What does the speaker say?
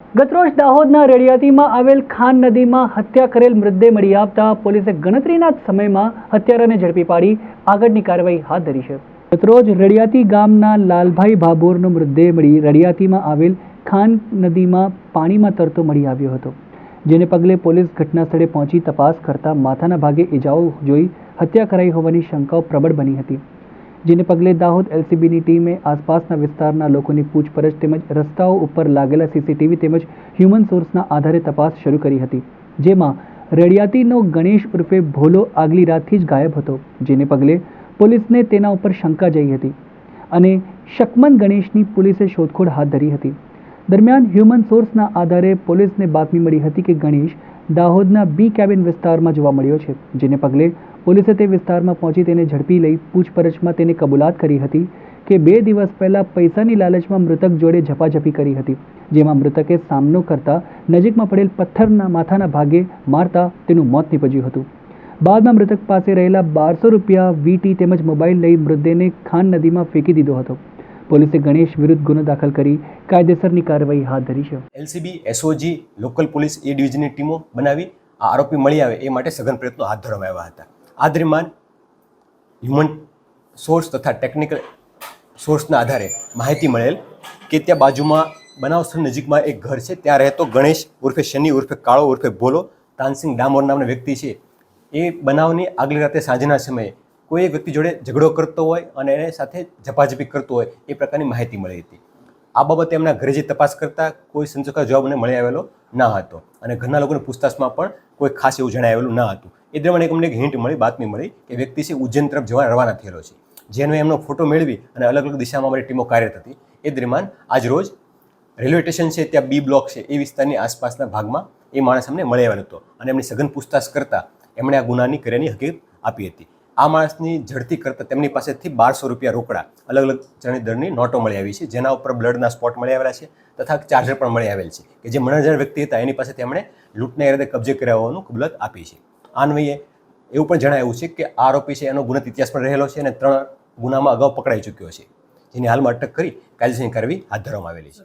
ગતરોજ દાહોદના રેડિયાતીમાં આવેલ ખાન નદીમાં હત્યા કરેલ મૃતદેહ મળી આવતા પોલીસે ગણતરીના જ સમયમાં હત્યારાને ઝડપી પાડી આગળની કાર્યવાહી હાથ ધરી છે। ગતરોજ રેડિયાતી ગામના લાલભાઈ ભાભોરનો મૃતદેહ મળી રેડિયાતીમાં આવેલ ખાન નદીમાં પાણીમાં તરતો મળી આવ્યો હતો, જેને પગલે પોલીસ ઘટના સ્થળે પહોંચી તપાસ કરતા માથાના ભાગે ઇજાઓ જોઈ હત્યા કરાઈ હોવાની શંકાઓ પ્રબળ બની હતી, જેને પગલે દાહોદ એલસીબીની ટીમે આસપાસના વિસ્તારના લોકોની પૂછપરછ તેમજ રસ્તાઓ ઉપર લાગેલા સીસીટીવી તેમજ હ્યુમન સોર્સના આધારે તપાસ શરૂ કરી હતી, જેમાં રેડિયાતીનો ગણેશ ઉર્ફે ભોલો આગલી રાતથી જ ગાયબ હતો, જેને પગલે પોલીસને તેના ઉપર શંકા જઈ હતી અને શકમન ગણેશની પોલીસે શોધખોળ હાથ ધરી હતી। દરમિયાન હ્યુમન સોર્સના આધારે પોલીસને બાતમી મળી હતી કે ગણેશ દાહોદના બી કેબિન વિસ્તારમાં જોવા મળ્યો છે, જેને પગલે પોલીસે તે વિસ્તારમાં પહોંચી તેને ઝડપી લઈ પૂછપરછમાં તેને કબૂલાત કરી હતી કે 2 દિવસ પહેલા પૈસાની લાલચમાં મૃતક જોડે ઝપાઝપી કરી હતી, જેમાં મૃતકે સામનો કરતા નજીકમાં પડેલ પથ્થરના માથાના ભાગે મારતા તેનું મોત નીપજ્યું હતું। બાદમાં મૃતક પાસે રહેલા 1200 રૂપિયા વીટી તેમજ મોબાઈલ લઈ મૃતદેહને ખાન નદીમાં ફેંકી દીધો હતો। પોલીસે ગણેશ વિરુદ્ધ ગુનો દાખલ કરી કાયદેસરની કાર્યવાહી હાથ ધરી છે। એલસીબી, એસઓજી, લોકલ પોલીસ એ ડિવિઝનની ટીમો બનાવી આ આરોપી મળી આવે એ માટે સઘન પ્રયત્નો હાથ ધરવામાં આવ્યા હતા। આ દરમિયાન હ્યુમન સોર્સ તથા ટેકનિકલ સોર્સના આધારે માહિતી મળેલ કે ત્યાં બાજુમાં બનાવ સ્થળ નજીકમાં એક ઘર છે, ત્યાં રહેતો ગણેશ ઉર્ફે શનિ ઉર્ફે કાળો ઉર્ફે ભોલો તાનસિંગ ડામોર નામનો વ્યક્તિ છે, એ બનાવની આગલી રાતે સાંજના સમયે કોઈ એક વ્યક્તિ જોડે ઝઘડો કરતો હોય અને એને સાથે ઝપાઝપી કરતો હોય એ પ્રકારની માહિતી મળી હતી। આ બાબતે એમના ઘરે જે તપાસ કરતા કોઈ સંચોકા જવાબ મને મળી આવેલો ન હતો અને ઘરના લોકોની પૂછતાછમાં પણ કોઈ ખાસ એવું જણાય આવેલું ન હતું। એ દરમિયાન અમને એક હિન્ટ મળી, બાતમી મળી કે વ્યક્તિ છે ઉજ્જૈન તરફ જવા રવાના થયેલો છે, જેનો એમનો ફોટો મેળવી અને અલગ અલગ દિશામાં અમારી ટીમો કાર્યરત હતી। એ દરમિયાન આજ રોજ રેલવે સ્ટેશન છે ત્યાં બી બ્લોક છે એ વિસ્તારની આસપાસના ભાગમાં એ માણસ અમને મળી આવેલો હતો અને એમની સઘન પૂછતાછ કરતા એમણે આ ગુનાની કર્યાની હકીકત આપી હતી। આ માણસની ઝડપી કરતાં તેમની પાસેથી 1200 રૂપિયા રોકડા અલગ અલગ ચલણી દરની નોટો મળી આવી છે, જેના ઉપર બ્લડના સ્પોટ મળી આવેલા છે તથા ચાર્જર પણ મળી આવેલ છે કે જે મનોરંજન વ્યક્તિ હતા એની પાસે તેમણે લૂંટના ઇરાદે કબજે કર્યા હોવાનું કબૂલાત આપી છે। આ અન્વયે એવું પણ જણાવ્યું છે કે આ આરોપી છે એનો ગુનાહિત ઇતિહાસ પણ રહેલો છે અને 3 ગુનામાં અગાઉ પકડાઈ ચૂક્યો છે, જેની હાલમાં અટક કરી કાયદેસરની કાર્યવાહી હાથ ધરવામાં આવેલી છે।